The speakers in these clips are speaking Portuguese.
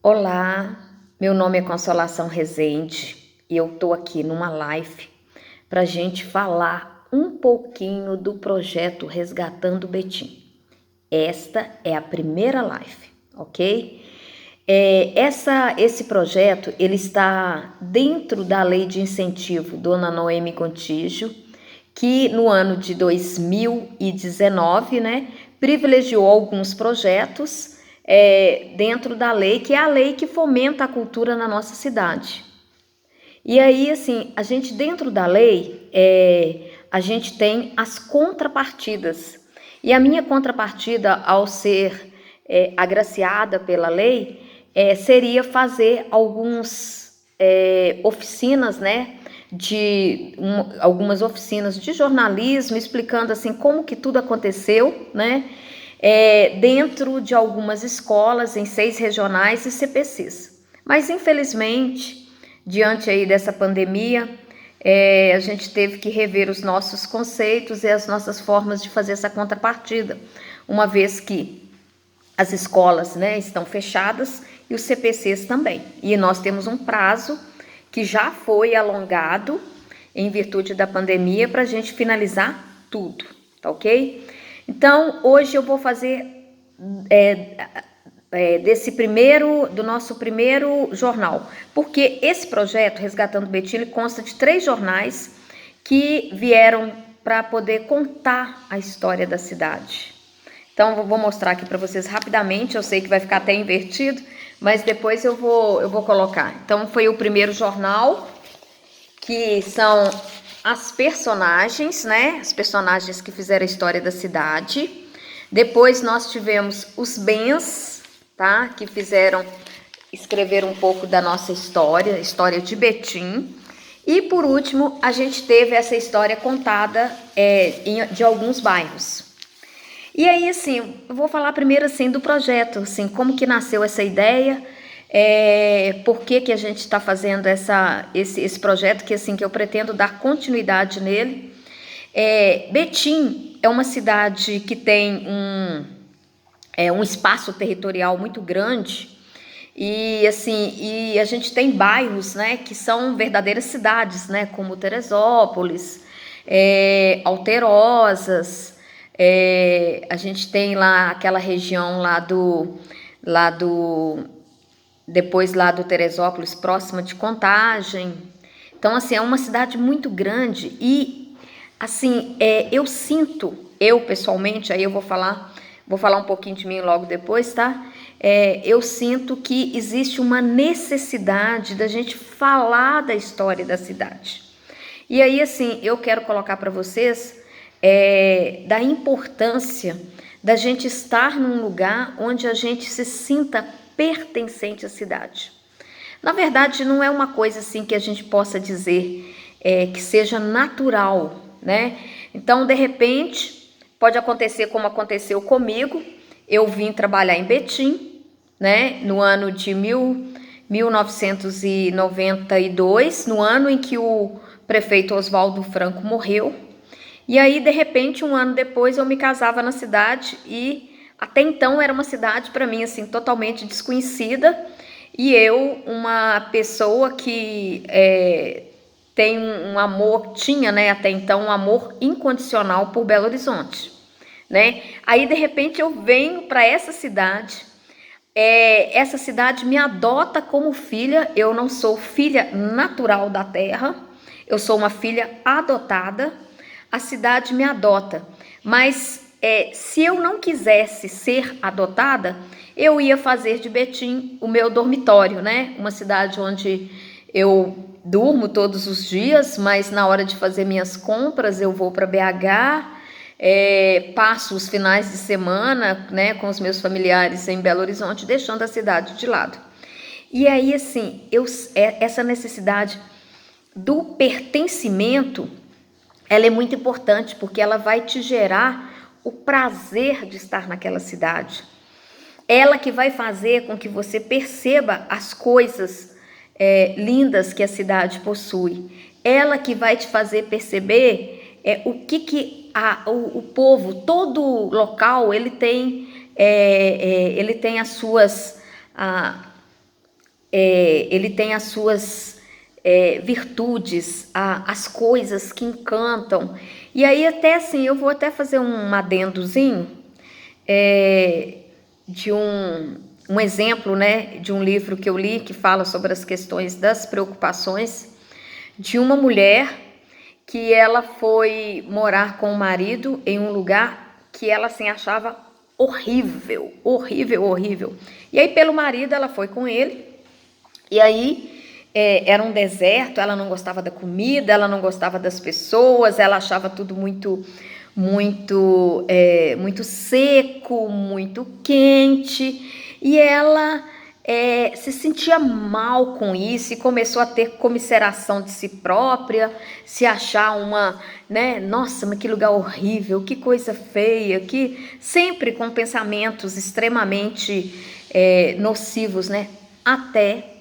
Olá, meu nome é Consolação Rezende e eu tô aqui numa live para gente falar um pouquinho do projeto Resgatando Betim. Esta é a primeira live, ok? Esse projeto ele está dentro da Lei de Incentivo Dona Noemi Gontijo, que no ano de 2019, privilegiou alguns projetos dentro da lei, que é a lei que fomenta a cultura na nossa cidade. E aí, assim, a gente dentro da lei, a gente tem as contrapartidas. E a minha contrapartida, ao ser agraciada pela lei, seria fazer oficinas, algumas oficinas de jornalismo, explicando assim como que tudo aconteceu, dentro de algumas escolas em 6 regionais e CPCs. Mas infelizmente, diante aí dessa pandemia, a gente teve que rever os nossos conceitos e as nossas formas de fazer essa contrapartida, uma vez que as escolas, estão fechadas e os CPCs também. E nós temos um prazo que já foi alongado em virtude da pandemia para a gente finalizar tudo, tá ok? Então, hoje eu vou fazer do nosso primeiro jornal, porque esse projeto Resgatando Betim ele consta de 3 jornais que vieram para poder contar a história da cidade. Então, eu vou mostrar aqui para vocês rapidamente, eu sei que vai ficar até invertido, mas depois eu vou colocar. Então, foi o primeiro jornal, que são as personagens, As personagens que fizeram a história da cidade. Depois nós tivemos os bens, tá? Que escreveram um pouco da nossa história, história de Betim. E por último, a gente teve essa história contada de alguns bairros. E aí, assim, eu vou falar primeiro, assim, do projeto, assim, como que nasceu essa ideia, por que a gente está fazendo esse projeto, que, assim, que eu pretendo dar continuidade nele. Betim é uma cidade que tem um espaço territorial muito grande, e, assim, e a gente tem bairros, que são verdadeiras cidades, como Teresópolis, Alterosas. A gente tem lá aquela região depois lá do Teresópolis, próxima de Contagem. Então, assim, é uma cidade muito grande e, assim, eu pessoalmente, aí eu vou falar um pouquinho de mim logo depois, tá? Eu sinto que existe uma necessidade da gente falar da história da cidade. E aí, assim, eu quero colocar para vocês da importância da gente estar num lugar onde a gente se sinta pertencente à cidade. Na verdade, não é uma coisa assim que a gente possa dizer que seja natural, Então, de repente, pode acontecer como aconteceu comigo. Eu vim trabalhar em Betim, no ano de 1992, no ano em que o prefeito Oswaldo Franco morreu. E aí, de repente, um ano depois, eu me casava na cidade e até então era uma cidade para mim assim totalmente desconhecida. E eu, uma pessoa que tem um amor, tinha, até então um amor incondicional por Belo Horizonte, Aí, de repente, eu venho para essa cidade. Essa cidade me adota como filha. Eu não sou filha natural da terra, eu sou uma filha adotada. A cidade me adota, mas se eu não quisesse ser adotada, eu ia fazer de Betim o meu dormitório, Uma cidade onde eu durmo todos os dias, mas na hora de fazer minhas compras eu vou para BH, passo os finais de semana, com os meus familiares em Belo Horizonte, deixando a cidade de lado. E aí, assim, essa necessidade do pertencimento, ela é muito importante, porque ela vai te gerar o prazer de estar naquela cidade. Ela que vai fazer com que você perceba as coisas lindas que a cidade possui. Ela que vai te fazer perceber o que o povo, todo local, ele tem as suas ele tem as suas virtudes, as coisas que encantam. E aí até assim, eu vou até fazer um adendozinho de um exemplo, né, de um livro que eu li que fala sobre as questões das preocupações de uma mulher que ela foi morar com o marido em um lugar que ela assim achava horrível, horrível, horrível. E aí pelo marido ela foi com ele, e aí era um deserto, ela não gostava da comida, ela não gostava das pessoas, ela achava tudo muito seco, muito quente, e ela se sentia mal com isso e começou a ter comiseração de si própria, se achar né, nossa, mas que lugar horrível, que coisa feia, que sempre com pensamentos extremamente nocivos, né, até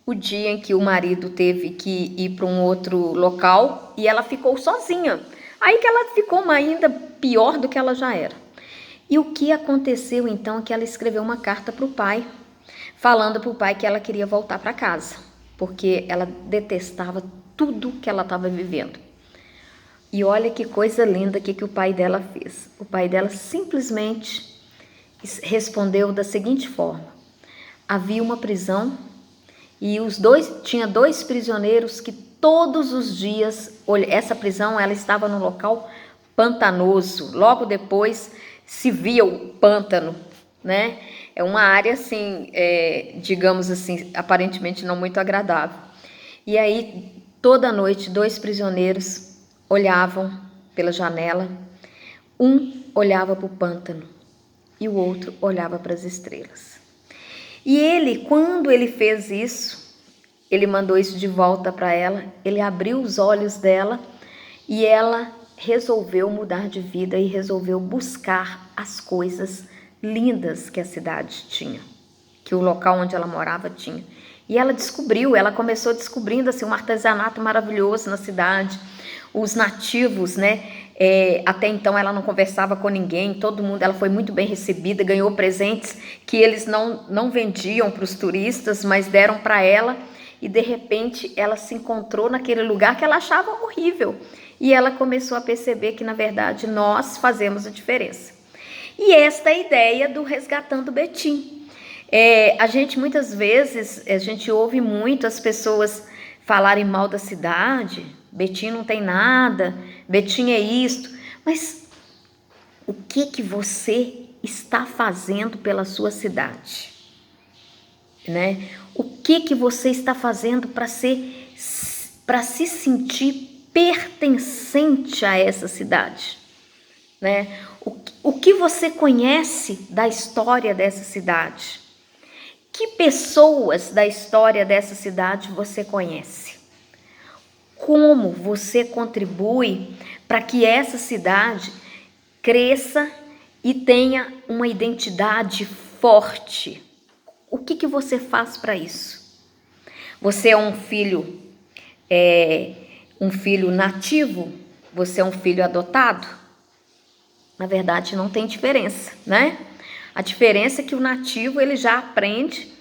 o dia em que o marido teve que ir para um outro local e ela ficou sozinha. Aí que ela ficou ainda pior do que ela já era. E o que aconteceu então é que ela escreveu uma carta para o pai, falando para o pai que ela queria voltar para casa, porque ela detestava tudo que ela estava vivendo. E olha que coisa linda que o pai dela fez. O pai dela simplesmente respondeu da seguinte forma: havia uma prisão e tinha dois prisioneiros que todos os dias, essa prisão ela estava num local pantanoso, logo depois se via o pântano, né? É uma área assim, digamos assim, aparentemente não muito agradável. E aí toda noite dois prisioneiros olhavam pela janela, um olhava para o pântano e o outro olhava para as estrelas. E ele, quando ele fez isso, ele mandou isso de volta para ela, ele abriu os olhos dela e ela resolveu mudar de vida e resolveu buscar as coisas lindas que a cidade tinha, que o local onde ela morava tinha. E ela começou descobrindo assim, um artesanato maravilhoso na cidade, os nativos, né? Até então ela não conversava com ninguém, todo mundo, ela foi muito bem recebida, ganhou presentes que eles não vendiam para os turistas, mas deram para ela, e de repente ela se encontrou naquele lugar que ela achava horrível, e ela começou a perceber que na verdade nós fazemos a diferença. E esta é a ideia do Resgatando Betim. A gente muitas vezes, a gente ouve muito as pessoas falarem mal da cidade, Betim não tem nada, Betim é isto, mas o que você está fazendo pela sua cidade? Né? O que você está fazendo para se sentir pertencente a essa cidade? Né? O que você conhece da história dessa cidade? Que pessoas da história dessa cidade você conhece? Como você contribui para que essa cidade cresça e tenha uma identidade forte? O que você faz para isso? Você é um filho nativo? Você é um filho adotado? Na verdade, não tem diferença, né? A diferença é que o nativo ele já aprende,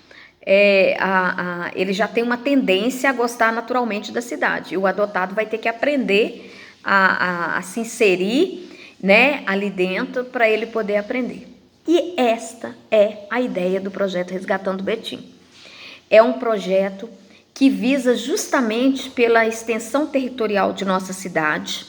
ele já tem uma tendência a gostar naturalmente da cidade. E o adotado vai ter que aprender a se inserir, né, ali dentro para ele poder aprender. E esta é a ideia do projeto Resgatando Betim. É um projeto que visa justamente pela extensão territorial de nossa cidade,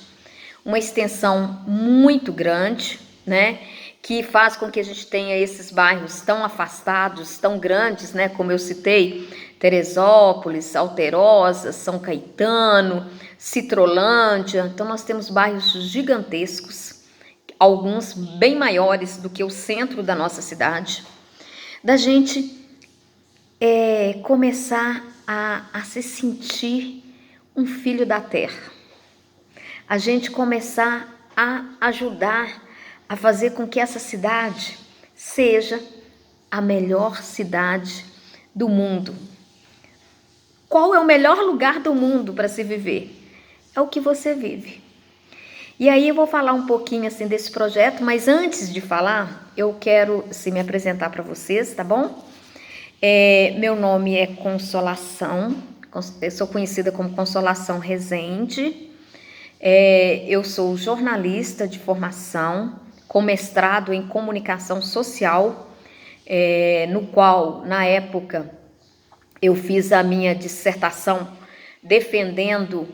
uma extensão muito grande, né, que faz com que a gente tenha esses bairros tão afastados, tão grandes, né, como eu citei, Teresópolis, Alterosa, São Caetano, Citrolândia. Então nós temos bairros gigantescos, alguns bem maiores do que o centro da nossa cidade, da gente começar a se sentir um filho da terra, a gente começar a ajudar a fazer com que essa cidade seja a melhor cidade do mundo. Qual é o melhor lugar do mundo para se viver? É o que você vive. E aí eu vou falar um pouquinho assim desse projeto, mas antes de falar, eu quero me apresentar para vocês, tá bom? Meu nome é Consolação, eu sou conhecida como Consolação Rezende. Eu sou jornalista de formação, com mestrado em comunicação social, no qual, na época, eu fiz a minha dissertação defendendo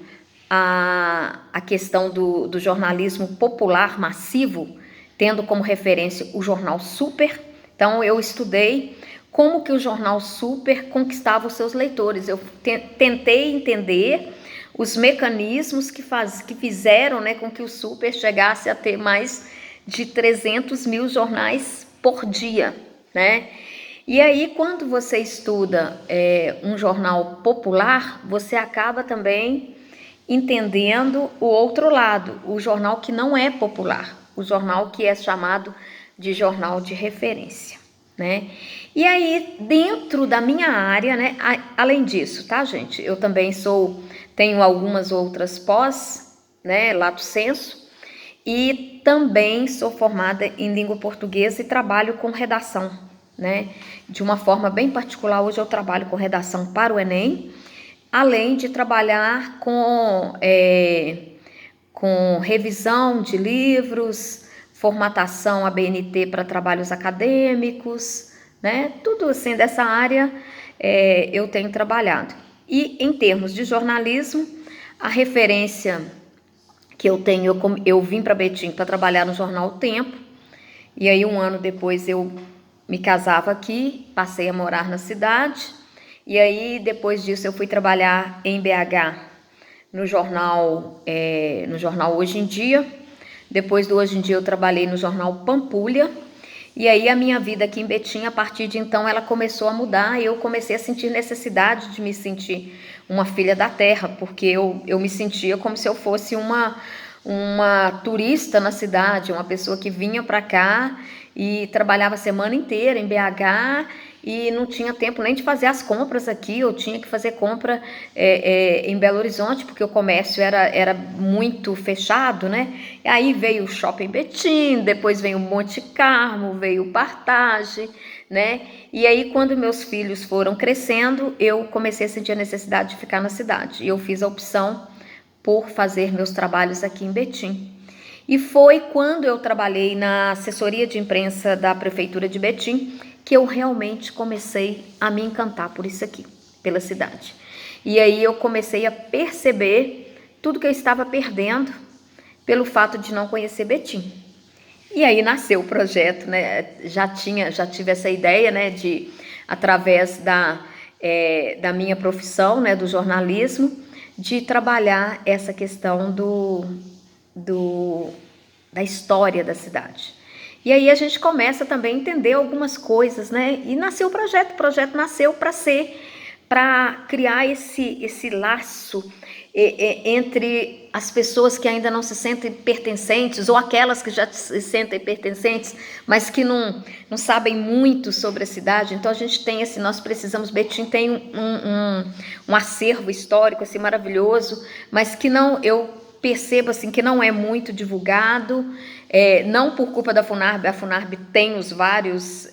a questão do jornalismo popular massivo, tendo como referência o jornal Super. Então, eu estudei como que o jornal Super conquistava os seus leitores. Eu tentei entender os mecanismos que fizeram, né, com que o Super chegasse a ter mais de 300 mil jornais por dia, né? E aí, quando você estuda um jornal popular, você acaba também entendendo o outro lado, o jornal que não é popular, o jornal que é chamado de jornal de referência, né? E aí, dentro da minha área, né, além disso, tá, gente? Eu também tenho algumas outras pós, né, lato sensu, e também sou formada em língua portuguesa e trabalho com redação, né? De uma forma bem particular, hoje eu trabalho com redação para o Enem, além de trabalhar com revisão de livros, formatação ABNT para trabalhos acadêmicos, né? Tudo assim dessa área eu tenho trabalhado. E em termos de jornalismo, a referência que eu tenho, eu vim para Betim para trabalhar no jornal O Tempo, e aí um ano depois eu me casava aqui, passei a morar na cidade, e aí depois disso eu fui trabalhar em BH no jornal Hoje em Dia. Depois do Hoje em Dia eu trabalhei no jornal Pampulha, e aí a minha vida aqui em Betim, a partir de então, ela começou a mudar, e eu comecei a sentir necessidade de me sentir uma filha da terra, porque eu me sentia como se eu fosse uma turista na cidade, uma pessoa que vinha para cá e trabalhava a semana inteira em BH e não tinha tempo nem de fazer as compras aqui. Eu tinha que fazer compra em Belo Horizonte, porque o comércio era muito fechado, né? E aí veio o Shopping Betim, depois veio o Monte Carmo, veio o Partage, né? E aí, quando meus filhos foram crescendo, eu comecei a sentir a necessidade de ficar na cidade. E eu fiz a opção por fazer meus trabalhos aqui em Betim. E foi quando eu trabalhei na assessoria de imprensa da Prefeitura de Betim que eu realmente comecei a me encantar por isso aqui, pela cidade. E aí eu comecei a perceber tudo que eu estava perdendo pelo fato de não conhecer Betim. E aí nasceu o projeto, né? Já tive essa ideia, né, de através da minha profissão, né, do jornalismo, de trabalhar essa questão da história da cidade. E aí a gente começa também a entender algumas coisas, né? E nasceu o projeto nasceu para criar esse laço entre as pessoas que ainda não se sentem pertencentes, ou aquelas que já se sentem pertencentes, mas que não sabem muito sobre a cidade. Então a gente tem Betim tem um acervo histórico assim, maravilhoso, mas que eu percebo assim, que não é muito divulgado, não por culpa da Funarb. A Funarb tem os vários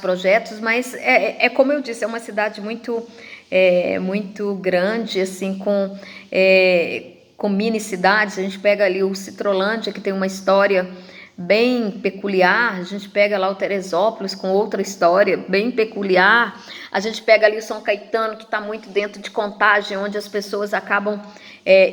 projetos, mas como eu disse, é uma cidade muito grande, assim, com mini cidades. A gente pega ali o Citrolândia, que tem uma história bem peculiar. A gente pega lá o Teresópolis, com outra história bem peculiar. A gente pega ali o São Caetano, que está muito dentro de Contagem, onde as pessoas acabam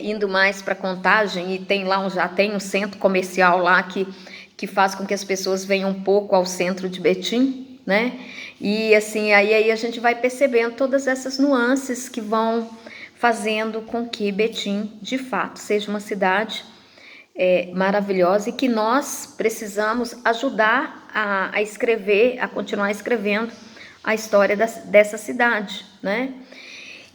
indo mais para Contagem, e já tem um centro comercial lá que faz com que as pessoas venham um pouco ao centro de Betim, né? E assim, aí a gente vai percebendo todas essas nuances que vão fazendo com que Betim, de fato, seja uma cidade maravilhosa, e que nós precisamos ajudar a escrever, a continuar escrevendo a história dessa cidade, né?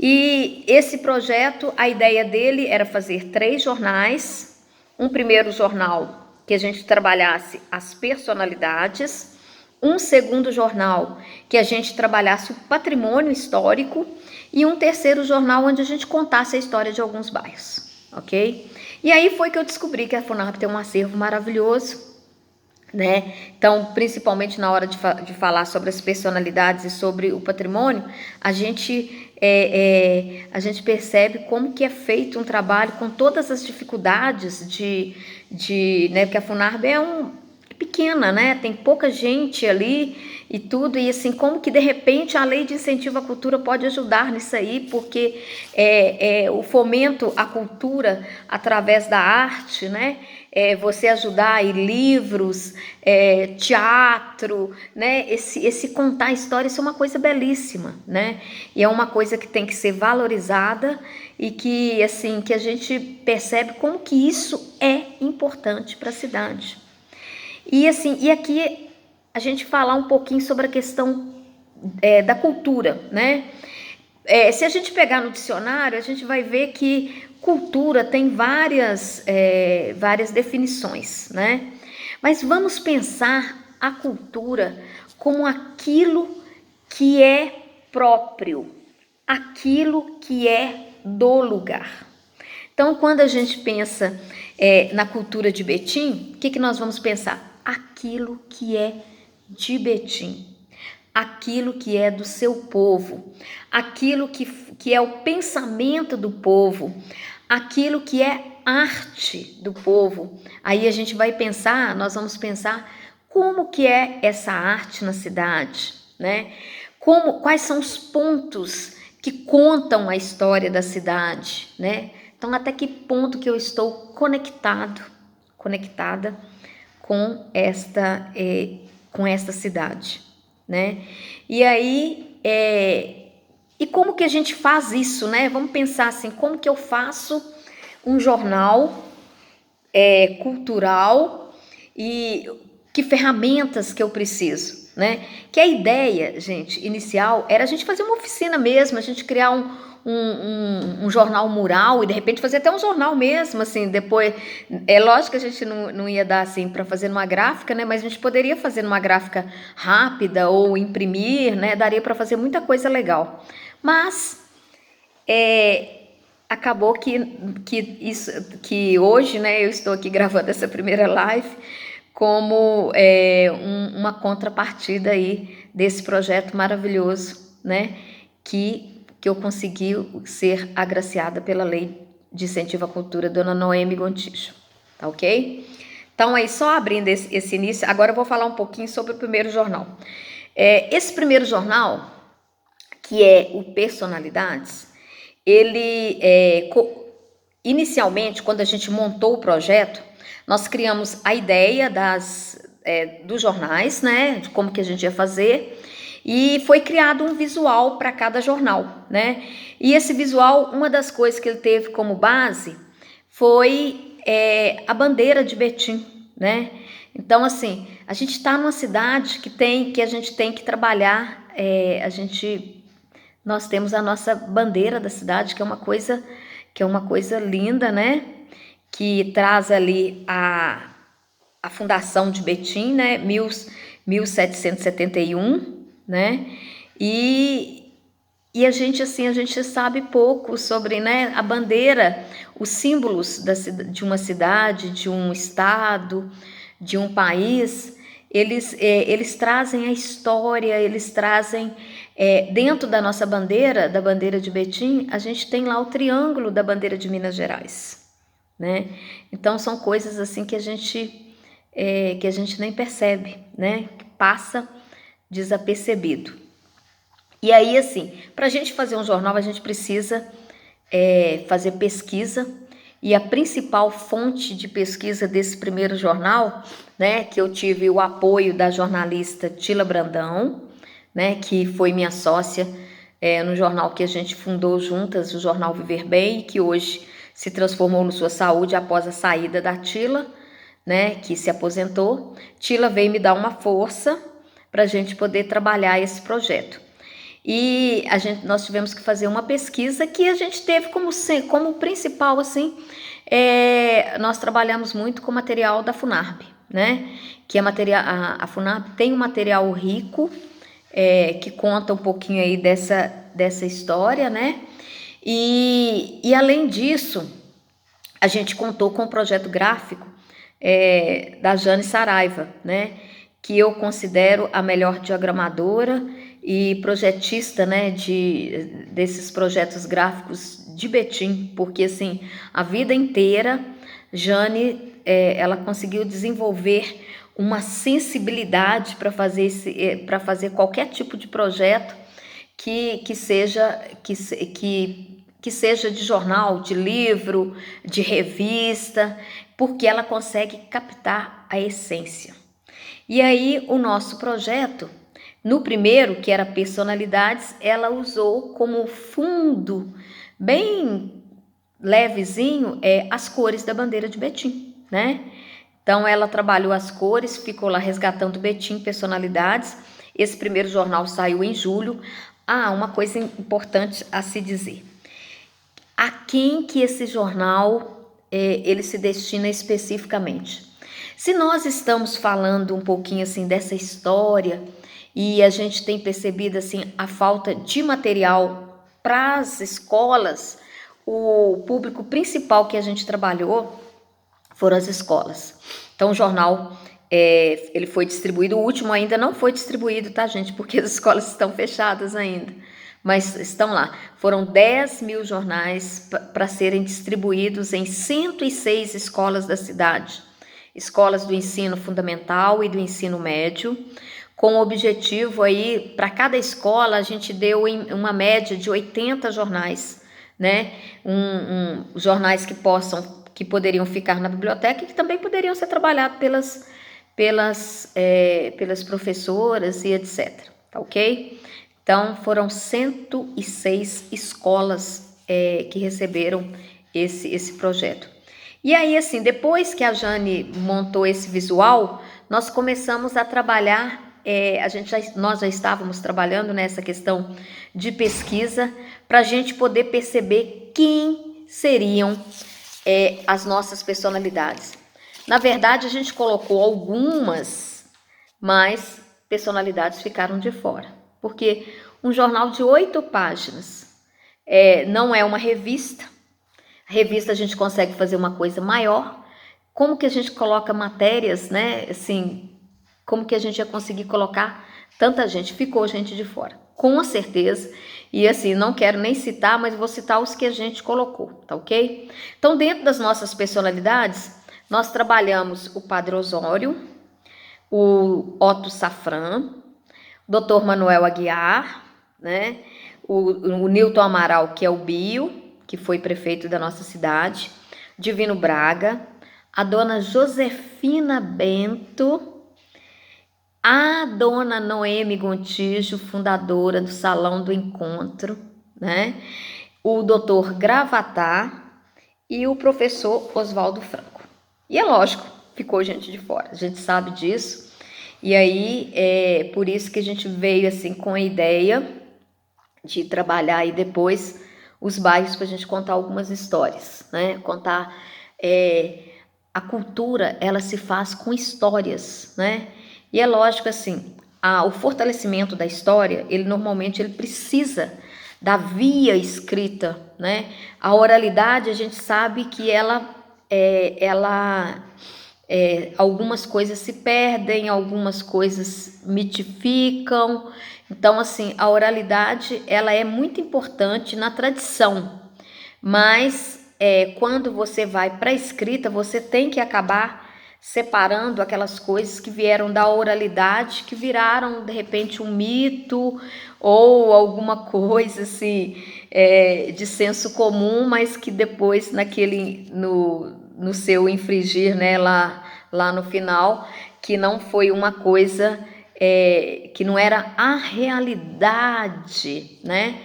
E esse projeto, a ideia dele era fazer 3 jornais. Um primeiro jornal que a gente trabalhasse as personalidades, um segundo jornal que a gente trabalhasse o patrimônio histórico, e um terceiro jornal onde a gente contasse a história de alguns bairros, ok? E aí foi que eu descobri que a Funarb tem um acervo maravilhoso, né? Então, principalmente na hora de falar sobre as personalidades e sobre o patrimônio, a gente percebe como que é feito um trabalho com todas as dificuldades né? Porque a Funarb é pequena, né? Tem pouca gente ali e tudo, e assim, como que de repente a lei de incentivo à cultura pode ajudar nisso aí, porque o fomento à cultura através da arte, né? Você ajudar aí livros, teatro, né? Esse contar história, isso é uma coisa belíssima, né? E é uma coisa que tem que ser valorizada e que, assim, que a gente percebe como que isso é importante para a cidade. E assim, e aqui a gente falar um pouquinho sobre a questão da cultura, né? Se a gente pegar no dicionário, a gente vai ver que cultura tem várias definições, né? Mas vamos pensar a cultura como aquilo que é próprio, aquilo que é do lugar. Então, quando a gente pensa na cultura de Betim, o que nós vamos pensar? Aquilo que é de Betim, aquilo que é do seu povo, aquilo que é o pensamento do povo, aquilo que é arte do povo. Aí a gente vai pensar, nós vamos pensar como que é essa arte na cidade, né? Quais são os pontos que contam a história da cidade, né? Então, até que ponto que eu estou conectada com esta cidade, né? E aí, e como que a gente faz isso, né? Vamos pensar assim, como que eu faço um jornal cultural e que ferramentas que eu preciso, né? Que a ideia, gente, inicial era a gente fazer uma oficina mesmo, a gente criar um jornal mural e de repente fazer até um jornal mesmo, assim, depois, lógico que a gente não ia dar assim para fazer numa gráfica, né, mas a gente poderia fazer numa gráfica rápida ou imprimir, né, daria para fazer muita coisa legal, mas acabou que hoje, né, eu estou aqui gravando essa primeira live como uma contrapartida aí desse projeto maravilhoso, né, que eu consegui ser agraciada pela Lei de Incentivo à Cultura, Dona Noemi Gontijo, tá ok? Então, aí só abrindo esse início, agora eu vou falar um pouquinho sobre o primeiro jornal. Esse primeiro jornal, que é o Personalidades, ele, inicialmente, quando a gente montou o projeto, nós criamos a ideia dos jornais, né, de como que a gente ia fazer, e foi criado um visual para cada jornal, né? E esse visual, uma das coisas que ele teve como base foi a bandeira de Betim, né? Então, assim, a gente está numa cidade que a gente tem que trabalhar, nós temos a nossa bandeira da cidade, que é uma coisa linda, né? Que traz ali a fundação de Betim, né? 1771, né? E a gente sabe pouco sobre, né, a bandeira, os símbolos de uma cidade, de um estado, de um país. Eles trazem a história, eles trazem dentro da nossa bandeira, da bandeira de Betim, a gente tem lá o triângulo da bandeira de Minas Gerais, né? Então são coisas assim que a gente nem percebe, né? Que passa desapercebido. E aí, assim, para a gente fazer um jornal, a gente precisa fazer pesquisa, e a principal fonte de pesquisa desse primeiro jornal, né, que eu tive o apoio da jornalista Tila Brandão, né, que foi minha sócia no jornal que a gente fundou juntas, o Jornal Viver Bem, que hoje se transformou no Sua Saúde após a saída da Tila, né, que se aposentou. Tila veio me dar uma força para a gente poder trabalhar esse projeto. E nós tivemos que fazer uma pesquisa que a gente teve como principal, assim, nós trabalhamos muito com material da Funarb, né? Que a Funarb tem um material rico, que conta um pouquinho aí dessa história, né? E além disso, a gente contou com um projeto gráfico da Jane Saraiva, né? Que eu considero a melhor diagramadora e projetista, né, desses projetos gráficos de Betim, porque assim, a vida inteira, Jane, ela conseguiu desenvolver uma sensibilidade para fazer para fazer qualquer tipo de projeto que seja de jornal, de livro, de revista, porque ela consegue captar a essência. E aí o nosso projeto, no primeiro, que era personalidades, ela usou como fundo bem levezinho as cores da bandeira de Betim, né? Então ela trabalhou as cores, ficou lá resgatando Betim, personalidades. Esse primeiro jornal saiu em julho. Uma coisa importante a se dizer. A quem que esse jornal ele se destina especificamente? Se nós estamos falando um pouquinho assim dessa história e a gente tem percebido assim a falta de material para as escolas, o público principal que a gente trabalhou foram as escolas. Então o jornal ele foi distribuído, o último ainda não foi distribuído, tá, gente? Porque as escolas estão fechadas ainda, mas estão lá. Foram 10 mil jornais para serem distribuídos em 106 escolas da cidade. Escolas do ensino fundamental e do ensino médio, com o objetivo aí, para cada escola, a gente deu uma média de 80 jornais, né? Jornais que poderiam ficar na biblioteca e que também poderiam ser trabalhados pelas professoras e etc. Tá ok? Então, foram 106 escolas que receberam esse projeto. E aí, assim, depois que a Jane montou esse visual, nós começamos a trabalhar, nós já estávamos trabalhando nessa questão de pesquisa para a gente poder perceber quem seriam as nossas personalidades. Na verdade, a gente colocou algumas, mas personalidades ficaram de fora. Porque um jornal de 8 páginas não é uma revista. A revista a gente consegue fazer uma coisa maior. Como que a gente coloca matérias, né? Assim, como que a gente ia conseguir colocar tanta gente? Ficou gente de fora, com certeza. E assim, não quero nem citar, mas vou citar os que a gente colocou, tá ok? Então, dentro das nossas personalidades, nós trabalhamos o Padre Osório, o Otto Safran, o Dr. Manuel Aguiar, né? O Newton Amaral, que é o Bio, que foi prefeito da nossa cidade, Divino Braga, a dona Josefina Bento, a dona Noemi Gontijo, fundadora do Salão do Encontro, né? O doutor Gravatá e o professor Oswaldo Franco. E é lógico, ficou gente de fora, a gente sabe disso. E aí, por isso que a gente veio assim com a ideia de trabalhar aí depois os bairros para a gente contar algumas histórias, né? Contar a cultura, ela se faz com histórias, né? E é lógico assim, o fortalecimento da história, ele normalmente ele precisa da via escrita, né? A oralidade, a gente sabe que algumas coisas se perdem, algumas coisas mitificam. Então, assim, a oralidade, ela é muito importante na tradição, mas quando você vai para a escrita, você tem que acabar separando aquelas coisas que vieram da oralidade, que viraram, de repente, um mito ou alguma coisa, assim, de senso comum, mas que depois, no seu infringir, né, lá no final, que não foi uma coisa, que não era a realidade, né?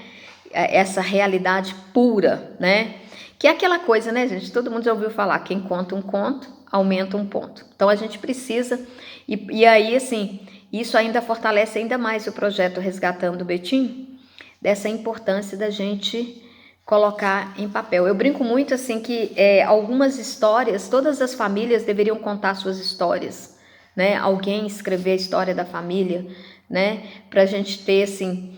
Essa realidade pura, né? Que é aquela coisa, né, gente? Todo mundo já ouviu falar, quem conta um conto, aumenta um ponto. Então, a gente precisa, e aí, assim, isso ainda fortalece ainda mais o projeto Resgatando Betim, dessa importância da gente colocar em papel. Eu brinco muito assim que algumas histórias, todas as famílias deveriam contar suas histórias, né? Alguém escrever a história da família, né? Para a gente ter assim,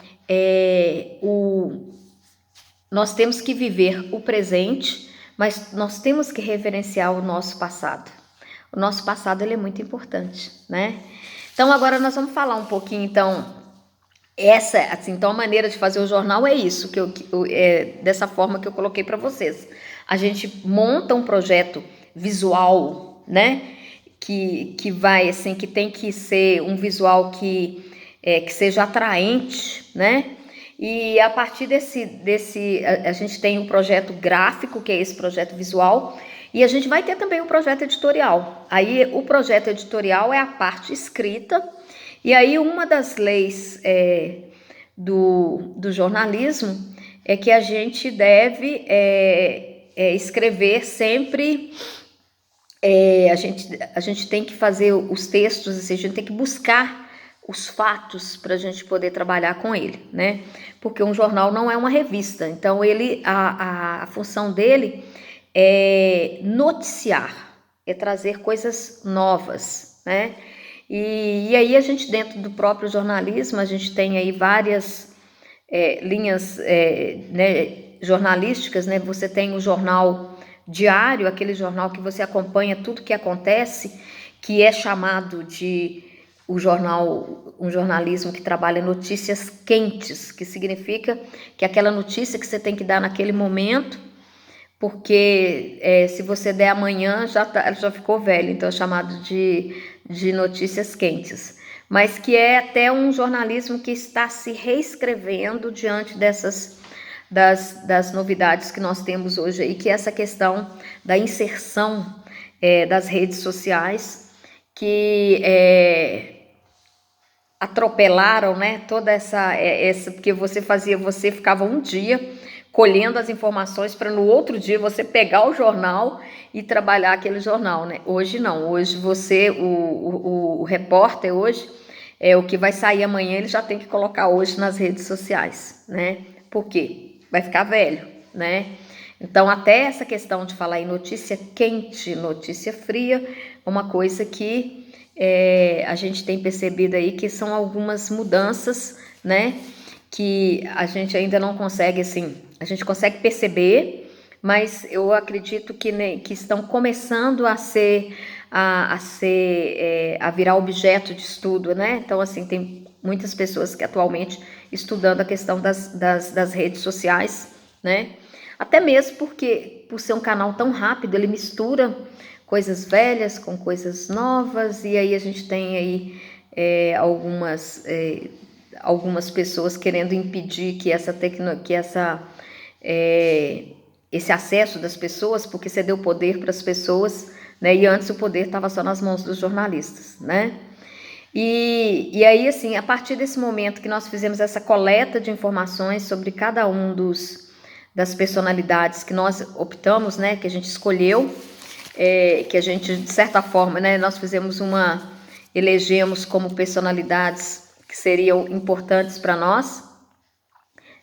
nós temos que viver o presente, mas nós temos que reverenciar o nosso passado. o nosso passado ele é muito importante, né? Então agora nós vamos falar um pouquinho, então, então a maneira de fazer o jornal é isso, dessa forma que eu coloquei para vocês. A gente monta um projeto visual, né? Que vai, assim, que tem que ser um visual que seja atraente, né? E a partir a gente tem um projeto gráfico, que é esse projeto visual, e a gente vai ter também um projeto editorial. Aí o projeto editorial é a parte escrita, e aí uma das leis do jornalismo é que a gente deve escrever sempre. A gente tem que fazer os textos, assim, a gente tem que buscar os fatos para a gente poder trabalhar com ele, né? Porque um jornal não é uma revista, então a função dele é noticiar, é trazer coisas novas, né? E aí a gente, dentro do próprio jornalismo, a gente tem aí várias linhas né, jornalísticas, né? Você tem o jornal diário, aquele jornal que você acompanha tudo que acontece, que é chamado de um jornalismo que trabalha notícias quentes, que significa que aquela notícia que você tem que dar naquele momento, porque se você der amanhã já ficou velho, então é chamado de notícias quentes. Mas que é até um jornalismo que está se reescrevendo diante das novidades que nós temos hoje aí, que é essa questão da inserção das redes sociais, que atropelaram, né, toda essa porque você ficava um dia colhendo as informações para no outro dia você pegar o jornal e trabalhar aquele jornal, né? Hoje não, hoje o repórter hoje, o que vai sair amanhã ele já tem que colocar hoje nas redes sociais, né? Por quê? Vai ficar velho, né? Então até essa questão de falar em notícia quente, notícia fria, é uma coisa que a gente tem percebido aí que são algumas mudanças, né? Que a gente ainda não consegue, assim, a gente consegue perceber, mas eu acredito que estão começando a virar objeto de estudo, né? Então, assim, tem muitas pessoas que atualmente estudando a questão das redes sociais, né? Até mesmo porque, por ser um canal tão rápido, ele mistura coisas velhas com coisas novas, e aí a gente tem aí algumas pessoas querendo impedir que esse acesso das pessoas, porque você deu poder para as pessoas, né? E antes o poder estava só nas mãos dos jornalistas, né? E aí, assim, a partir desse momento que nós fizemos essa coleta de informações sobre cada um das personalidades que nós optamos, né? Que a gente escolheu, que a gente, de certa forma, né? Nós elegemos como personalidades que seriam importantes para nós,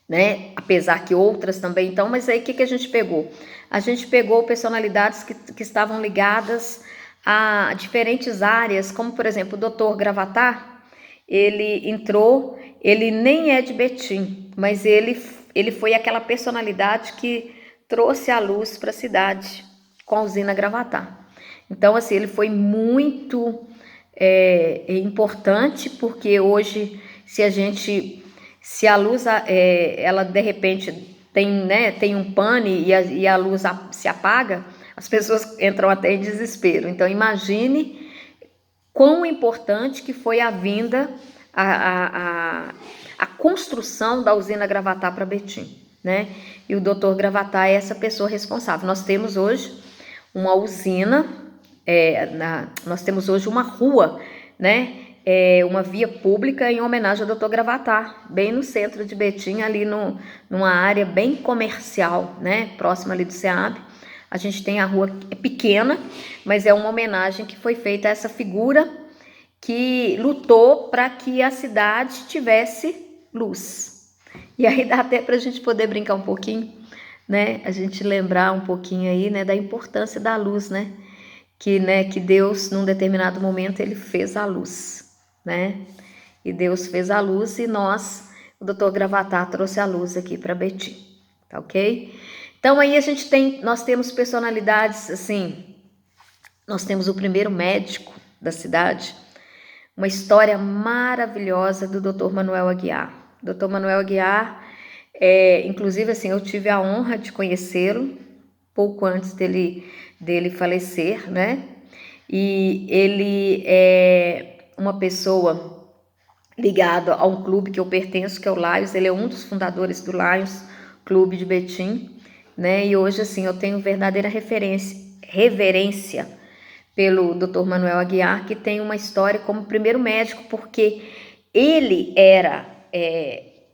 né? Apesar que outras também então, mas aí o que a gente pegou? A gente pegou personalidades que estavam ligadas a diferentes áreas, como por exemplo o Dr. Gravatar. Ele nem é de Betim, mas ele foi aquela personalidade que trouxe a luz para a cidade com a usina Gravatar. Então, assim, ele foi muito importante, porque hoje, se a luz, ela de repente tem um pane e a luz se apaga, as pessoas entram até em desespero. Então, imagine quão importante que foi a vinda, a construção da usina Gravatar para Betim, né? E o Dr. Gravatar é essa pessoa responsável. Nós temos hoje uma usina, nós temos hoje uma rua, né? Uma via pública em homenagem ao Dr. Gravatar, bem no centro de Betim, ali numa área bem comercial, né? Próxima ali do SEAB. A gente tem a rua pequena, mas é uma homenagem que foi feita a essa figura que lutou para que a cidade tivesse luz. E aí dá até para a gente poder brincar um pouquinho, né? A gente lembrar um pouquinho aí, né, da importância da luz, né? Que Deus, num determinado momento, ele fez a luz, né? E Deus fez a luz e o Dr. Gravatar trouxe a luz aqui para Betim, tá ok? Então aí nós temos personalidades assim nós temos o primeiro médico da cidade, uma história maravilhosa do Dr. Manuel Aguiar. Dr. Manuel Aguiar, inclusive assim, eu tive a honra de conhecê-lo pouco antes dele falecer, né? E ele é uma pessoa ligada a um clube que eu pertenço, que é o Lions. Ele é um dos fundadores do Lions Clube de Betim, né? E hoje, assim, eu tenho verdadeira reverência pelo Dr. Manuel Aguiar, que tem uma história como primeiro médico, porque ele era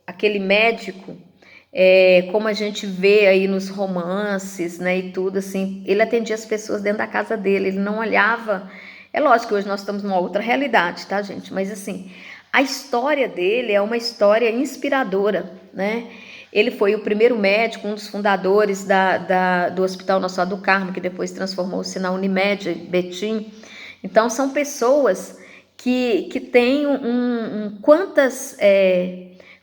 aquele médico, como a gente vê aí nos romances, né, e tudo assim. Ele atendia as pessoas dentro da casa dele, ele não olhava. É lógico que hoje nós estamos numa outra realidade, tá, gente? Mas assim, a história dele é uma história inspiradora, né? Ele foi o primeiro médico, um dos fundadores do Hospital Nossa Senhora do Carmo, que depois transformou-se na Unimed Betim. Então, são pessoas que têm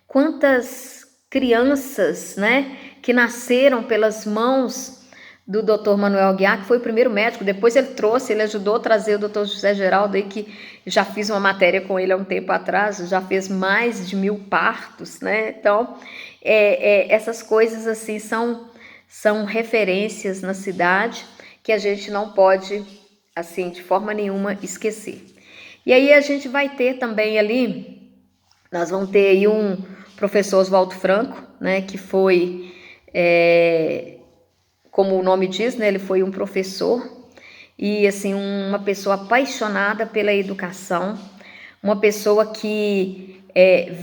quantas crianças, né, que nasceram pelas mãos do Dr. Manuel Aguiar, que foi o primeiro médico. Depois ele ajudou a trazer o Dr. José Geraldo, aí, que já fiz uma matéria com ele há um tempo atrás, já fez mais de 1000 partos, né? Então, essas coisas assim são referências na cidade que a gente não pode, assim, de forma nenhuma esquecer. E aí a gente vai ter também ali, nós vamos ter aí um professor Oswaldo Franco, né, que foi, como o nome diz, né, ele foi um professor e, assim, uma pessoa apaixonada pela educação, uma pessoa que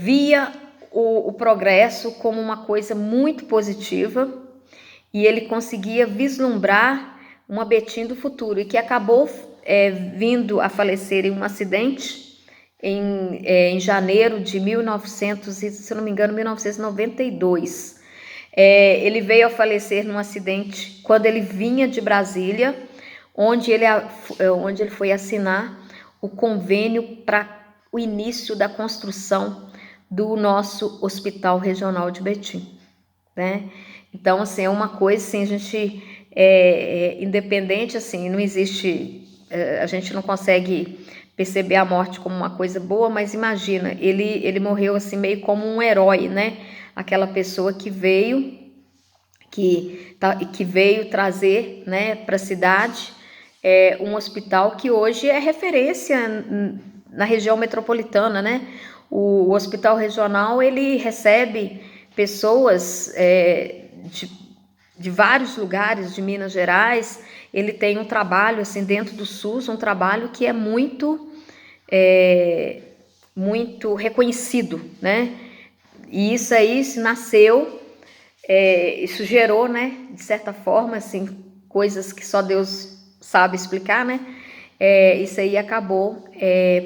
via o progresso como uma coisa muito positiva, e ele conseguia vislumbrar uma Betim do futuro, e que acabou vindo a falecer em um acidente em janeiro de 1900, se não me engano, 1992. Ele veio a falecer num acidente quando ele vinha de Brasília, onde ele foi assinar o convênio para o início da construção do nosso Hospital Regional de Betim, né? Então, assim, é uma coisa, assim, a gente independente, assim, não existe, a gente não consegue perceber a morte como uma coisa boa, mas imagina, ele morreu assim meio como um herói, né? Aquela pessoa que veio trazer, né, para a cidade um hospital que hoje é referência na região metropolitana, né? O hospital regional, ele recebe pessoas de vários lugares de Minas Gerais. Ele tem um trabalho assim dentro do SUS, um trabalho que é muito reconhecido, né? E isso aí se nasceu, isso gerou, né, de certa forma, assim, coisas que só Deus sabe explicar, né? Isso aí acabou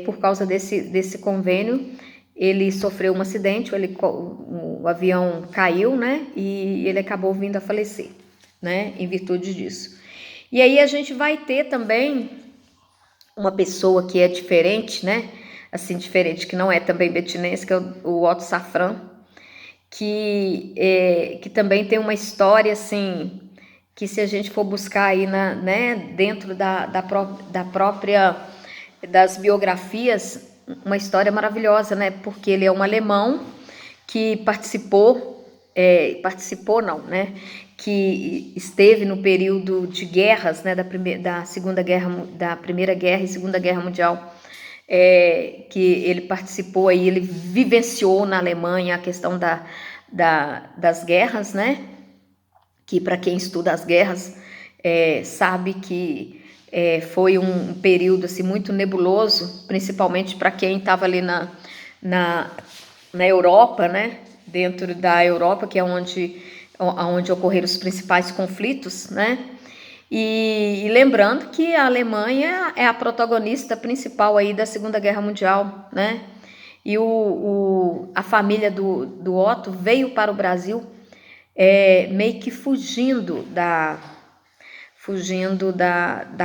por causa desse convênio. Ele sofreu um acidente, o avião caiu, né? E ele acabou vindo a falecer, né? Em virtude disso. E aí a gente vai ter também uma pessoa que é diferente, né? Assim, diferente, que não é também betinense, que é o Otto Safran, que também tem uma história, assim, que se a gente for buscar aí né, dentro das biografias, uma história maravilhosa, né? Porque ele é um alemão que que esteve no período de guerras, né? Da Primeira Guerra e Segunda Guerra Mundial, que ele participou aí, ele vivenciou na Alemanha a questão das guerras, né? Que para quem estuda as guerras sabe que foi um período assim, muito nebuloso, principalmente para quem estava ali na Europa, né? Dentro da Europa, que é onde ocorreram os principais conflitos, né? E lembrando que a Alemanha é a protagonista principal aí da Segunda Guerra Mundial, né? E a família do Otto veio para o Brasil meio que fugindo da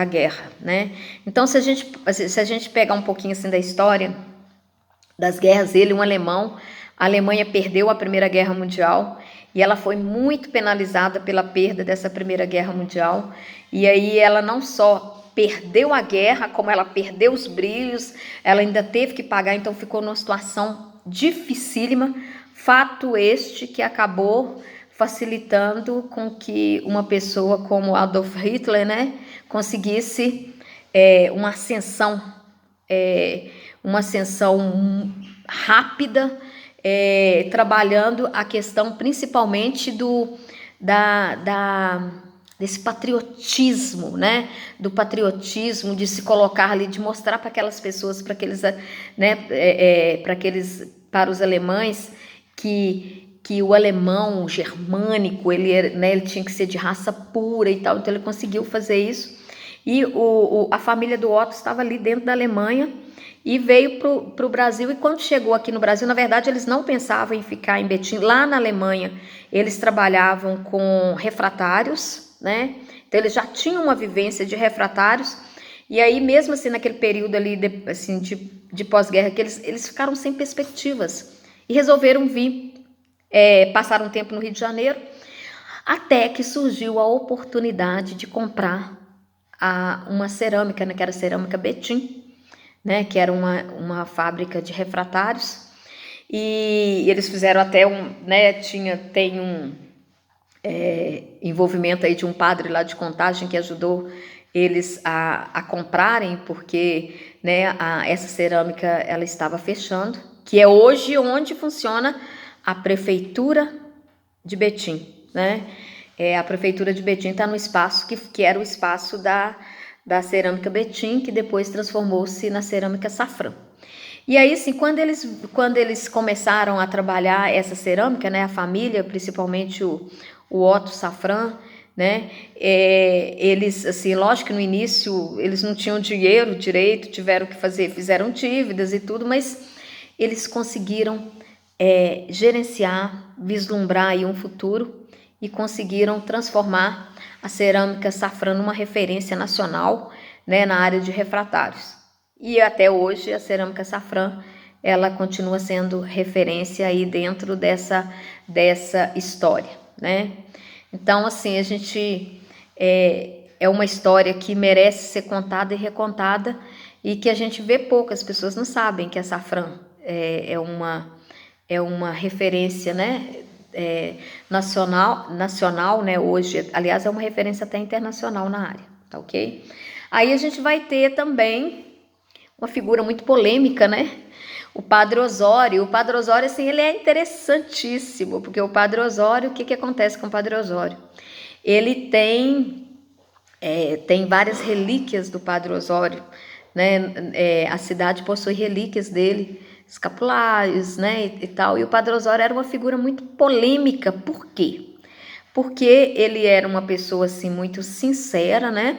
guerra, né? Então, se a gente pegar um pouquinho assim da história das guerras, ele, um alemão, a Alemanha perdeu a Primeira Guerra Mundial e ela foi muito penalizada pela perda dessa Primeira Guerra Mundial. E aí ela não só perdeu a guerra, como ela perdeu os brilhos, ela ainda teve que pagar, então ficou numa situação dificílima. Fato este que acabou facilitando com que uma pessoa como Adolf Hitler, né, conseguisse uma ascensão rápida, trabalhando a questão principalmente desse patriotismo, né? Do patriotismo, de se colocar ali, de mostrar para aquelas pessoas, para os alemães, que o alemão, o germânico, ele tinha que ser de raça pura e tal. Então ele conseguiu fazer isso. E a família do Otto estava ali dentro da Alemanha e veio para o Brasil. E quando chegou aqui no Brasil, na verdade, eles não pensavam em ficar em Betim. Lá na Alemanha, eles trabalhavam com refratários, né? Então eles já tinham uma vivência de refratários. E aí, mesmo assim, naquele período ali de pós-guerra, que eles ficaram sem perspectivas e resolveram vir passar um tempo no Rio de Janeiro, até que surgiu a oportunidade de comprar uma cerâmica, né, que era a Cerâmica Betim, né, que era uma fábrica de refratários. E eles fizeram até tem um envolvimento aí de um padre lá de Contagem que ajudou eles a comprarem, porque, né, essa cerâmica ela estava fechando, que é hoje onde funciona a prefeitura de Betim, né? A prefeitura de Betim está no espaço que era o espaço da Cerâmica Betim, que depois transformou-se na Cerâmica Safran. E aí, assim, quando eles começaram a trabalhar essa cerâmica, né, a família, principalmente o Otto Safran, né, eles, assim, lógico que no início eles não tinham dinheiro direito, tiveram que fizeram dívidas e tudo, mas eles conseguiram gerenciar, vislumbrar aí um futuro e conseguiram transformar a cerâmica Safran numa referência nacional, né, na área de refratários. E até hoje a cerâmica Safran ela continua sendo referência aí dentro dessa história, né? Então, assim, a gente é uma história que merece ser contada e recontada e que a gente vê poucas pessoas não sabem que a Safran é uma referência, né, nacional, né, hoje, aliás, é uma referência até internacional na área, tá ok? Aí a gente vai ter também uma figura muito polêmica, né, o Padre Osório. O Padre Osório, assim, ele é interessantíssimo, porque o Padre Osório, o que acontece com o Padre Osório? Ele tem várias relíquias do Padre Osório, né, a cidade possui relíquias dele, escapulários, né, e tal. E o Padre Osório era uma figura muito polêmica. Por quê? Porque ele era uma pessoa, assim, muito sincera, né?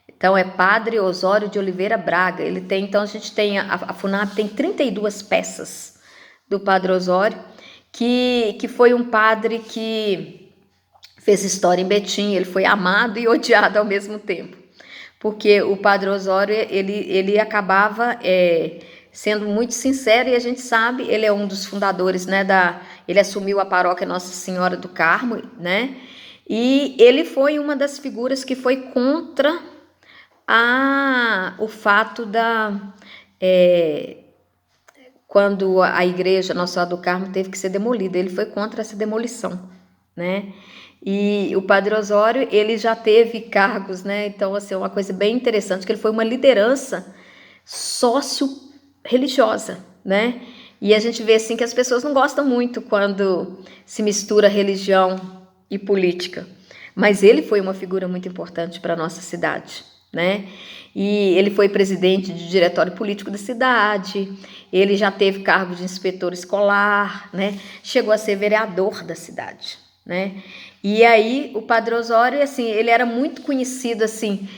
Então, é Padre Osório de Oliveira Braga. Então, a gente tem, a FUNAP tem 32 peças do Padre Osório, que foi um padre que fez história em Betim. Ele foi amado e odiado ao mesmo tempo. Porque o Padre Osório, ele acabava sendo muito sincero, e a gente sabe, ele é um dos fundadores, né, ele assumiu a paróquia Nossa Senhora do Carmo, né, e ele foi uma das figuras que foi contra o fato quando a igreja Nossa Senhora do Carmo teve que ser demolida, ele foi contra essa demolição, né, e o Padre Osório, ele já teve cargos, né, então, assim, uma coisa bem interessante, que ele foi uma liderança sócio-religiosa, né, e a gente vê, assim, que as pessoas não gostam muito quando se mistura religião e política, mas ele foi uma figura muito importante para a nossa cidade, né, e ele foi presidente de diretório político da cidade, ele já teve cargo de inspetor escolar, né, chegou a ser vereador da cidade, né, e aí o Padre Osório, assim, ele era muito conhecido, assim,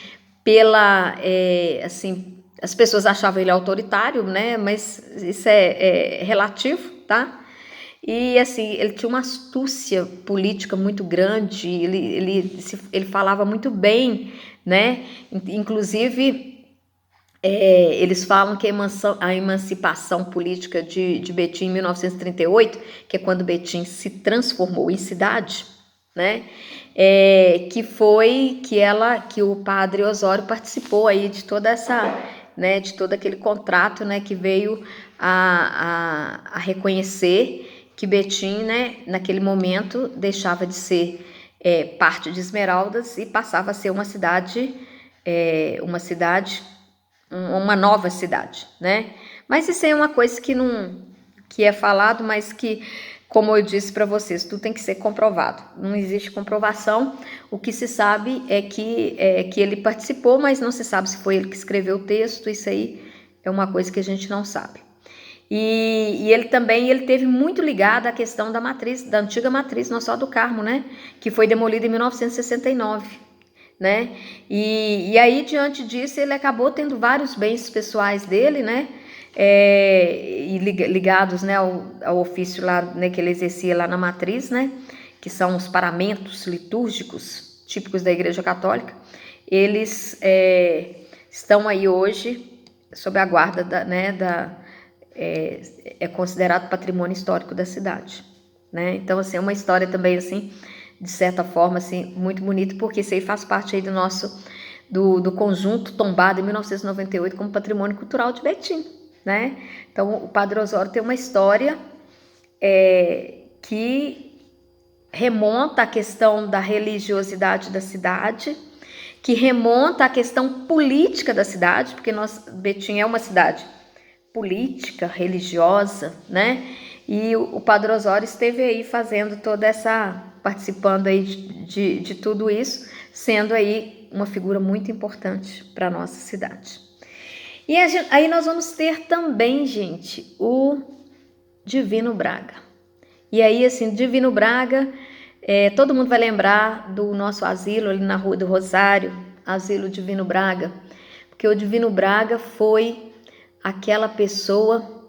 assim, as pessoas achavam ele autoritário, né, mas isso é relativo, tá? E, assim, ele tinha uma astúcia política muito grande, ele falava muito bem, né, inclusive eles falam que a emancipação política de Betim em 1938, que é quando Betim se transformou em cidade, né? Que o padre Osório participou aí de toda essa, né, de todo aquele contrato, né, que veio a reconhecer que Betim, né, naquele momento deixava de ser parte de Esmeraldas e passava a ser uma cidade, uma nova cidade, né? Mas isso aí é uma coisa que é falado, mas que, como eu disse para vocês, tudo tem que ser comprovado. Não existe comprovação. O que se sabe que ele participou, mas não se sabe se foi ele que escreveu o texto. Isso aí é uma coisa que a gente não sabe. E ele teve muito ligado à questão da matriz, da antiga matriz Nossa Senhora do Carmo, né? Que foi demolida em 1969. Né? E aí, diante disso, ele acabou tendo vários bens pessoais dele, né? E ligados, né, ao ofício lá, né, que ele exercia lá na matriz, né? Que são os paramentos litúrgicos típicos da Igreja Católica. Eles estão aí hoje sob a guarda é considerado patrimônio histórico da cidade, né? Então, assim, é uma história também, assim, de certa forma, assim, muito bonito, porque isso aí faz parte aí do conjunto tombado em 1998 como patrimônio cultural de Betim, né? Então, o Padre Osório tem uma história que remonta à questão da religiosidade da cidade, que remonta à questão política da cidade, porque Betim é uma cidade política, religiosa, né? E o Padre Osório esteve aí fazendo participando aí de tudo isso, sendo aí uma figura muito importante para a nossa cidade. E aí nós vamos ter também, gente, o Divino Braga. E aí, assim, Divino Braga, todo mundo vai lembrar do nosso asilo ali na Rua do Rosário, Asilo Divino Braga, porque o Divino Braga foi aquela pessoa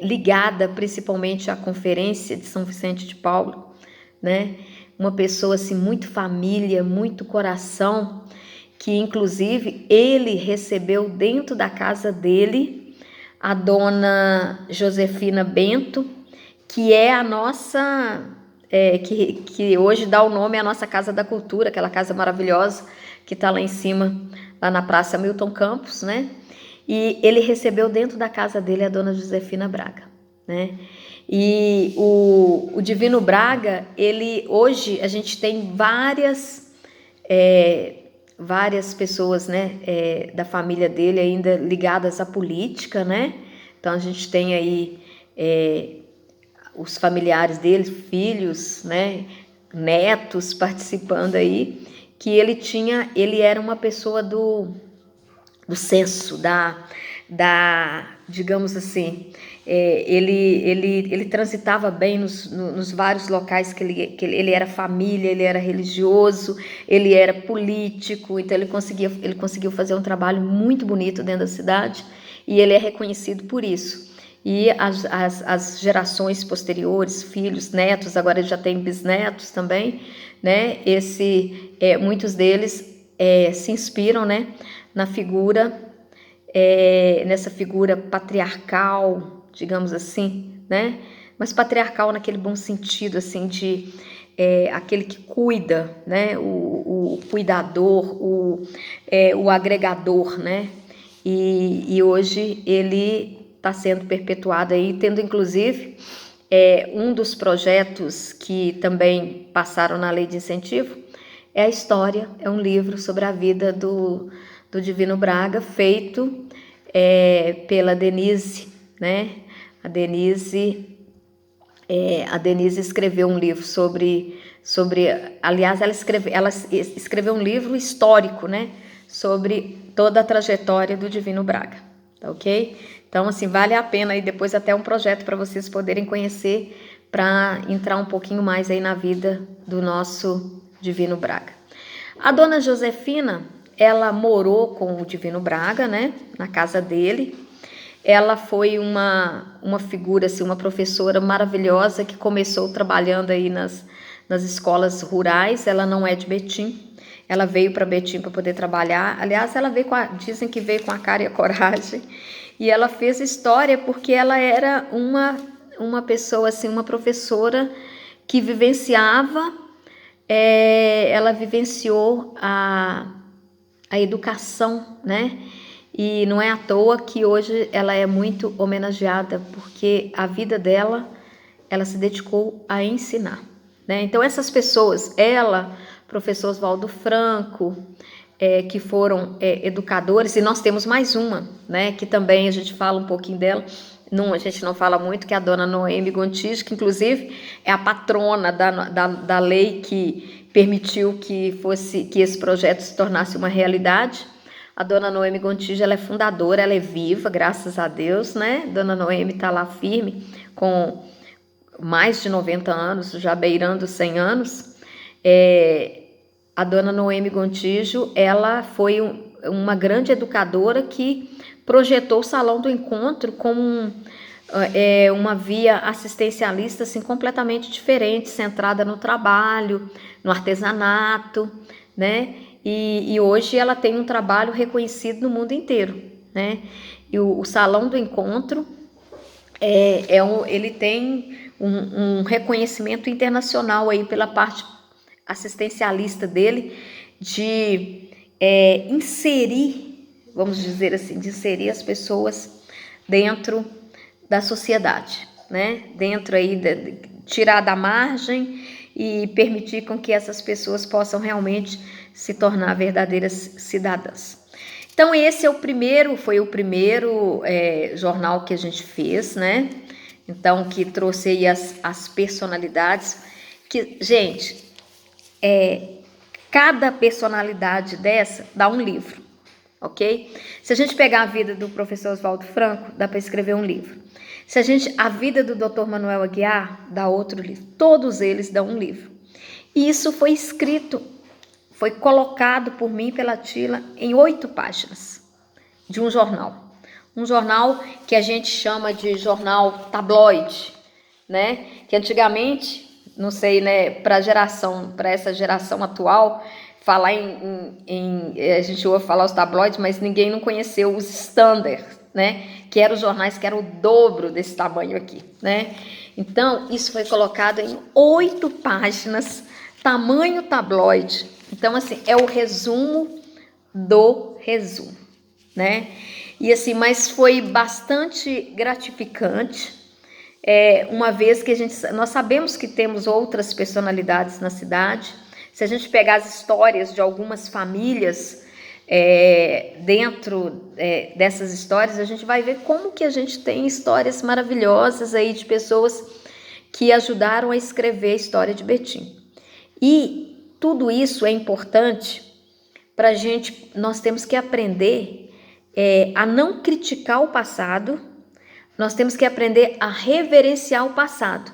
ligada principalmente à Conferência de São Vicente de Paulo, né? Uma pessoa assim muito família, muito coração, que inclusive ele recebeu dentro da casa dele a dona Josefina Bento, que é a nossa, que hoje dá o nome à nossa Casa da Cultura, aquela casa maravilhosa que está lá em cima, lá na Praça Milton Campos, né? E ele recebeu dentro da casa dele a dona Josefina Braga, né? E o Divino Braga, hoje a gente tem várias pessoas, né, da família dele ainda ligadas à política, né? Então a gente tem aí os familiares dele, filhos, né, netos participando aí, que ele era uma pessoa do senso, digamos assim, ele transitava bem nos vários locais que ele era família, ele era religioso, ele era político, então ele conseguiu fazer um trabalho muito bonito dentro da cidade e ele é reconhecido por isso. E as gerações posteriores, filhos, netos, agora ele já tem bisnetos também, né? Muitos deles se inspiram, né, nessa figura patriarcal, digamos assim, né? Mas patriarcal naquele bom sentido, assim, de aquele que cuida, né? O cuidador, o agregador, né? E hoje ele está sendo perpetuado aí, tendo inclusive um dos projetos que também passaram na lei de incentivo é a história, é um livro sobre a vida do Divino Braga, feito pela Denise, né? A Denise escreveu um livro aliás, ela escreveu um livro histórico, né? Sobre toda a trajetória do Divino Braga, tá ok? Então, assim, vale a pena aí depois até um projeto para vocês poderem conhecer, para entrar um pouquinho mais aí na vida do nosso Divino Braga. A dona Josefina, ela morou com o Divino Braga, né, na casa dele. Ela foi uma figura, assim, uma professora maravilhosa que começou trabalhando aí nas escolas rurais. Ela não é de Betim, ela veio para Betim para poder trabalhar. Aliás, ela dizem que veio com a cara e a coragem. E ela fez história porque ela era uma pessoa, assim, uma professora que vivenciava ela vivenciou a educação, né? E não é à toa que hoje ela é muito homenageada, porque a vida dela, ela se dedicou a ensinar, né? Então essas pessoas, ela, professor Oswaldo Franco, que foram educadores, e nós temos mais uma, né? Que também a gente fala um pouquinho dela, a gente não fala muito, que é a dona Noemi Gontijo, que inclusive é a patrona da lei que permitiu que esse projeto se tornasse uma realidade. A dona Noemi Gontijo, ela é fundadora, ela é viva, graças a Deus, né? Dona Noemi está lá firme, com mais de 90 anos, já beirando 100 anos. A dona Noemi Gontijo, ela foi uma grande educadora que projetou o Salão do Encontro como uma via assistencialista assim, completamente diferente, centrada no trabalho, no artesanato, né? E hoje ela tem um trabalho reconhecido no mundo inteiro, né? E o Salão do Encontro, ele tem um reconhecimento internacional aí pela parte assistencialista dele, de inserir, vamos dizer assim, de inserir as pessoas dentro da sociedade, né? Dentro aí, tirar da margem e permitir com que essas pessoas possam realmente se tornar verdadeiras cidadãs. Então esse foi o primeiro jornal que a gente fez, né? Então, que trouxe aí as personalidades, que, gente, cada personalidade dessa dá um livro, ok? Se a gente pegar a vida do professor Oswaldo Franco, dá para escrever um livro. Se a vida do Dr. Manuel Aguiar, dá outro livro. Todos eles dão um livro. E isso foi escrito, foi colocado por mim e pela Tila em 8 páginas de um jornal. Um jornal que a gente chama de jornal tabloide, né? Que antigamente, não sei, né, para essa geração atual, falar a gente ouve falar os tabloides, mas ninguém não conheceu os standards, né? Que eram os jornais que eram o dobro desse tamanho aqui, né? Então, isso foi colocado em 8 páginas, tamanho tabloide. Então, assim, é o resumo do resumo, né? E assim, mas foi bastante gratificante, uma vez que nós sabemos que temos outras personalidades na cidade. Se a gente pegar as histórias de algumas famílias, dentro dessas histórias, a gente vai ver como que a gente tem histórias maravilhosas aí de pessoas que ajudaram a escrever a história de Betim. E tudo isso é importante para nós temos que aprender a não criticar o passado, nós temos que aprender a reverenciar o passado,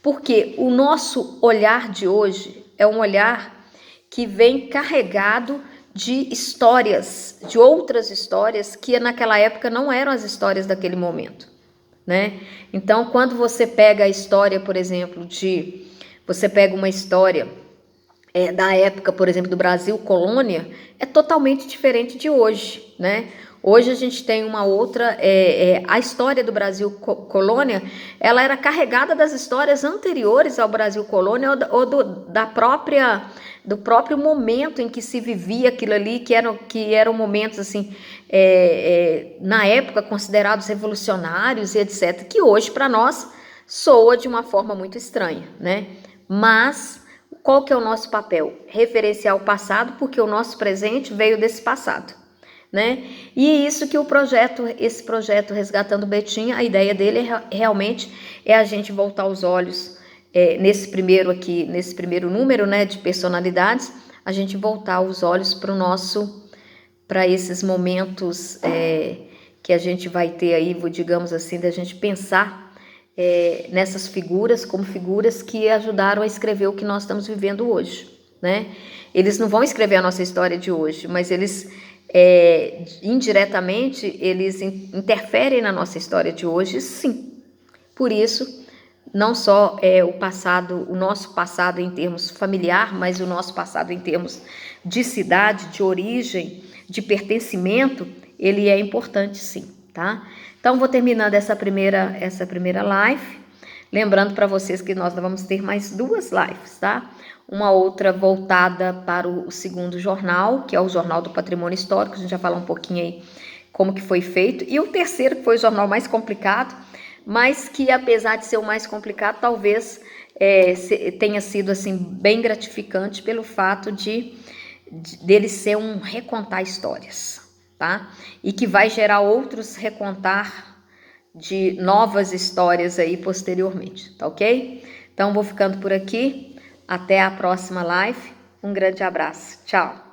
porque o nosso olhar de hoje é um olhar que vem carregado de histórias, de outras histórias que naquela época não eram as histórias daquele momento, né? Então, quando você pega a história, por exemplo, você pega uma história da época, por exemplo, do Brasil colônia, é totalmente diferente de hoje, né? Hoje a gente tem uma outra, a história do Brasil colônia, ela era carregada das histórias anteriores ao Brasil colônia ou do próprio momento em que se vivia aquilo ali, que eram momentos assim, na época considerados revolucionários e etc, que hoje para nós soa de uma forma muito estranha, né? Mas qual que é o nosso papel? Referenciar o passado, porque o nosso presente veio desse passado, né? E isso que esse projeto Resgatando Betim, a ideia dele realmente é a gente voltar os olhos nesse primeiro número, né, de personalidades, a gente voltar os olhos para esses momentos que a gente vai ter aí, digamos assim, da gente pensar nessas figuras como figuras que ajudaram a escrever o que nós estamos vivendo hoje, né? Eles não vão escrever a nossa história de hoje, mas eles indiretamente eles interferem na nossa história de hoje, sim. Por isso, não só o nosso passado em termos familiar, mas o nosso passado em termos de cidade, de origem, de pertencimento, ele é importante, sim, tá? Então, vou terminando essa primeira live. Lembrando para vocês que nós vamos ter mais 2 lives, tá? Uma outra voltada para o segundo jornal, que é o Jornal do Patrimônio Histórico, a gente já fala um pouquinho aí como que foi feito. E o terceiro, que foi o jornal mais complicado, mas que apesar de ser o mais complicado, talvez tenha sido assim bem gratificante pelo fato dele ser um recontar histórias, tá? E que vai gerar outros recontar de novas histórias aí posteriormente, tá ok? Então vou ficando por aqui, até a próxima live, um grande abraço, tchau!